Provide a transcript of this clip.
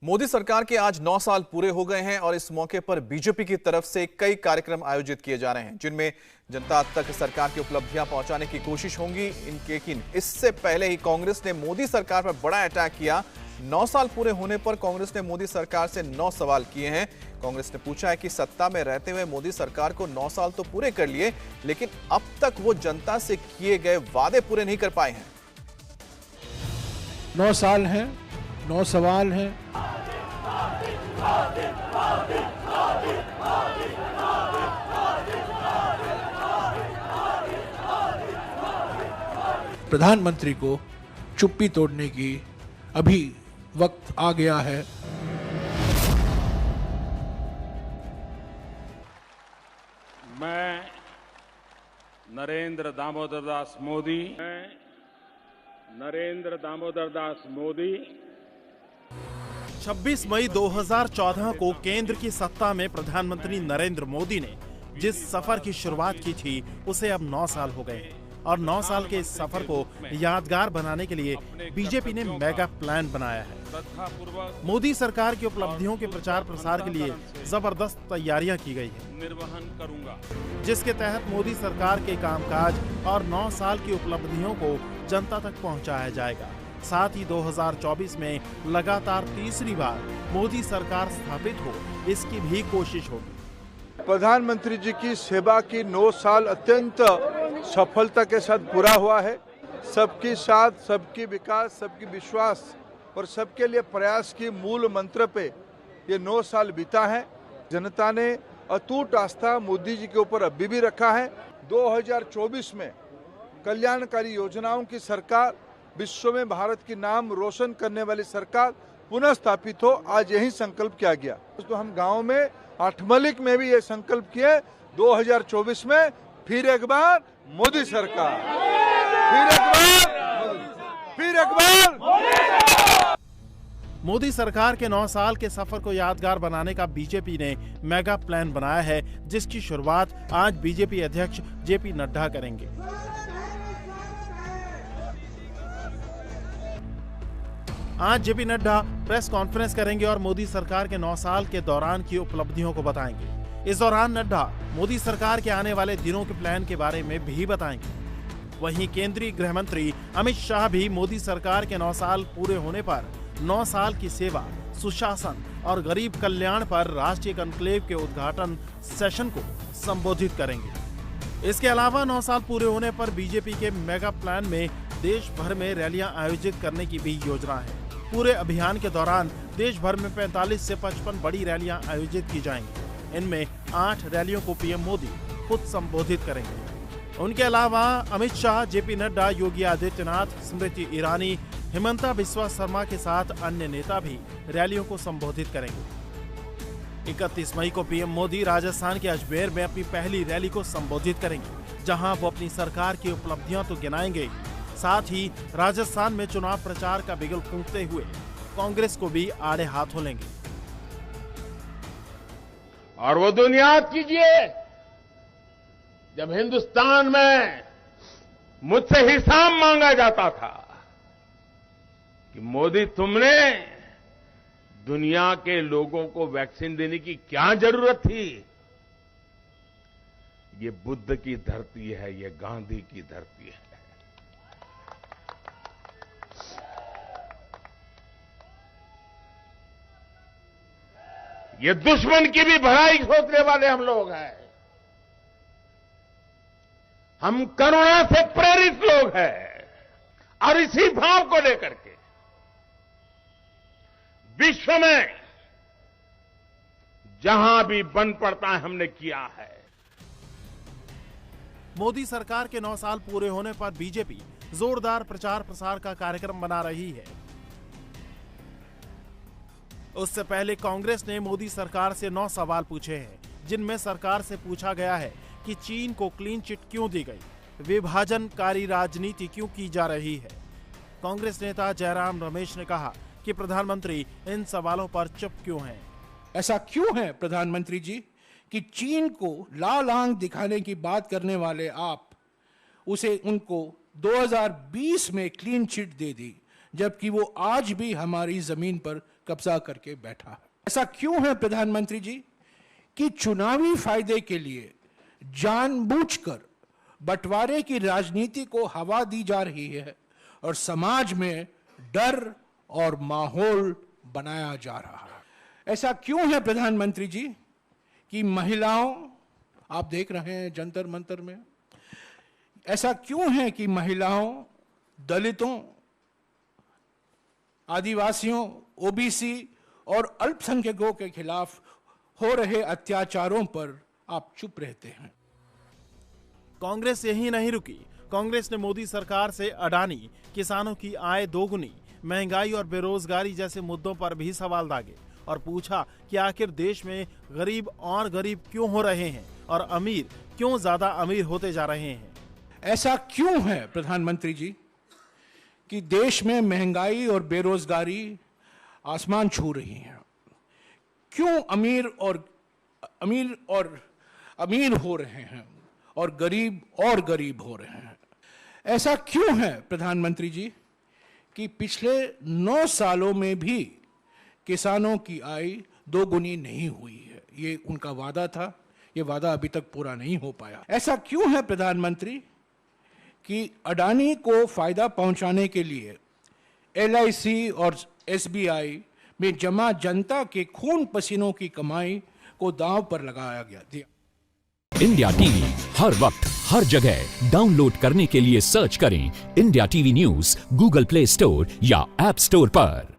मोदी सरकार के आज 9 साल पूरे हो गए हैं और इस मौके पर बीजेपी की तरफ से कई कार्यक्रम आयोजित किए जा रहे हैं, जिनमें जनता तक सरकार की उपलब्धियां पहुंचाने की कोशिश होंगी। लेकिन इससे पहले ही कांग्रेस ने मोदी सरकार पर बड़ा अटैक किया। 9 साल पूरे होने पर कांग्रेस ने मोदी सरकार से 9 सवाल किए हैं। कांग्रेस ने पूछा है कि सत्ता में रहते हुए मोदी सरकार को 9 साल तो पूरे कर लिए, लेकिन अब तक वो जनता से किए गए वादे पूरे नहीं कर पाए हैं। 9 साल हैं, 9 सवाल हैं। प्रधानमंत्री को चुप्पी तोड़ने की अभी वक्त आ गया है। मैं नरेंद्र दामोदर दास मोदी 26 मई 2014 को केंद्र की सत्ता में प्रधानमंत्री नरेंद्र मोदी ने जिस सफर की शुरुआत की थी उसे अब 9 साल हो गए हैं और 9 साल के इस सफर को यादगार बनाने के लिए बीजेपी ने मेगा प्लान बनाया है। मोदी सरकार की उपलब्धियों के प्रचार प्रसार के लिए जबरदस्त तैयारियां की गई है, निर्वहन करूंगा, जिसके तहत मोदी सरकार के कामकाज और 9 साल की उपलब्धियों को जनता तक पहुंचाया जाएगा। साथ ही 2024 में लगातार तीसरी बार मोदी सरकार स्थापित हो, इसकी भी कोशिश होगी। प्रधानमंत्री जी की सेवा की 9 साल अत्यंत सफलता के साथ पूरा हुआ है। सबके साथ, सबकी विकास, सबकी विश्वास और सबके लिए प्रयास की मूल मंत्र पे ये 9 साल बीता है। जनता ने अटूट आस्था मोदी जी के ऊपर अभी भी रखा है। 2024 में कल्याणकारी योजनाओं की सरकार, विश्व में भारत की नाम रोशन करने वाली सरकार पुनः स्थापित हो, आज यही संकल्प किया गया। तो हम गांव में आठमलिक में भी ये संकल्प किए, 2024 में फिर एक बार मोदी सरकार, फिर एक बार मोदी सरकार के 9 साल के सफर को यादगार बनाने का बीजेपी ने मेगा प्लान बनाया है, जिसकी शुरुआत आज बीजेपी अध्यक्ष जेपी नड्डा करेंगे। आज जेपी नड्डा प्रेस कॉन्फ्रेंस करेंगे और मोदी सरकार के 9 साल के दौरान की उपलब्धियों को बताएंगे। इस दौरान नड्डा मोदी सरकार के आने वाले दिनों के प्लान के बारे में भी बताएंगे। वहीं केंद्रीय गृह मंत्री अमित शाह भी मोदी सरकार के 9 साल पूरे होने पर 9 साल की सेवा, सुशासन और गरीब कल्याण पर राष्ट्रीय कॉन्क्लेव के उद्घाटन सेशन को संबोधित करेंगे। इसके अलावा 9 साल पूरे होने पर बीजेपी के मेगा प्लान में देश भर में रैलियां आयोजित करने की भी योजना है। पूरे अभियान के दौरान देश भर में 45 से 55 बड़ी रैलियां आयोजित की जाएंगी। इनमें 8 रैलियों को पीएम मोदी खुद संबोधित करेंगे। उनके अलावा अमित शाह, जेपी नड्डा, योगी आदित्यनाथ, स्मृति ईरानी, हिमंता बिस्वा शर्मा के साथ अन्य नेता भी रैलियों को संबोधित करेंगे। 31 मई को पीएम मोदी राजस्थान के अजमेर में अपनी पहली रैली को संबोधित करेंगे, जहां वो अपनी सरकार की उपलब्धियां तो गिनाएंगे, साथ ही राजस्थान में चुनाव प्रचार का बिगुल फूंकते हुए कांग्रेस को भी आड़े हाथों लेंगे। और वो दिन याद कीजिए जब हिंदुस्तान में मुझसे हिसाब मांगा जाता था कि मोदी, तुमने दुनिया के लोगों को वैक्सीन देने की क्या जरूरत थी। ये बुद्ध की धरती है, ये गांधी की धरती है। ये दुश्मन की भी भलाई सोचने वाले हम लोग हैं। हम करुणा से प्रेरित लोग हैं और इसी भाव को लेकर के विश्व में जहां भी बन पड़ता है हमने किया है। मोदी सरकार के 9 साल पूरे होने पर बीजेपी जोरदार प्रचार प्रसार का कार्यक्रम बना रही है। उससे पहले कांग्रेस ने मोदी सरकार से 9 सवाल पूछे हैं, जिनमें सरकार से पूछा गया है कि चीन को क्लीन चिट क्यों दी गई, विभाजनकारी राजनीति क्यों की जा रही है। कांग्रेस नेता जयराम रमेश ने कहा कि प्रधानमंत्री इन सवालों पर चुप क्यों हैं। ऐसा क्यों है प्रधानमंत्री जी कि चीन को लाल आंख दिखाने की बात करने वाले आप उनको 2020 में क्लीन चिट दे दी, जबकि वो आज भी हमारी जमीन पर कब्जा करके बैठा है। ऐसा क्यों है प्रधानमंत्री जी कि चुनावी फायदे के लिए जानबूझकर बंटवारे की राजनीति को हवा दी जा रही है और समाज में डर और माहौल बनाया जा रहा है। ऐसा क्यों है प्रधानमंत्री जी कि महिलाओं, आप देख रहे हैं जंतर मंतर में, ऐसा क्यों है कि महिलाओं, दलितों, आदिवासियों, ओबीसी और अल्पसंख्यकों के खिलाफ हो रहे अत्याचारों पर आप चुप रहते हैं? कांग्रेस यही नहीं रुकी। कांग्रेस ने मोदी सरकार से अडानी, किसानों की आय दोगुनी, महंगाई और बेरोजगारी जैसे मुद्दों पर भी सवाल दागे और पूछा कि आखिर देश में गरीब और गरीब क्यों हो रहे हैं और अमीर क्यों ज्यादा अमीर होते जा रहे हैं। ऐसा क्यों है प्रधानमंत्री जी कि देश में महंगाई और बेरोजगारी आसमान छू रही है? क्यों अमीर हो रहे हैं और गरीब हो रहे हैं? ऐसा क्यों है प्रधानमंत्री जी कि पिछले 9 सालों में भी किसानों की आय दोगुनी नहीं हुई है? ये उनका वादा था, ये वादा अभी तक पूरा नहीं हो पाया। ऐसा क्यों है प्रधानमंत्री कि अडानी को फायदा पहुंचाने के लिए LIC और SBI में जमा जनता के खून पसीनों की कमाई को दांव पर लगाया गया। इंडिया टीवी हर वक्त हर जगह डाउनलोड करने के लिए सर्च करें India TV news Google play store या ऐप स्टोर पर।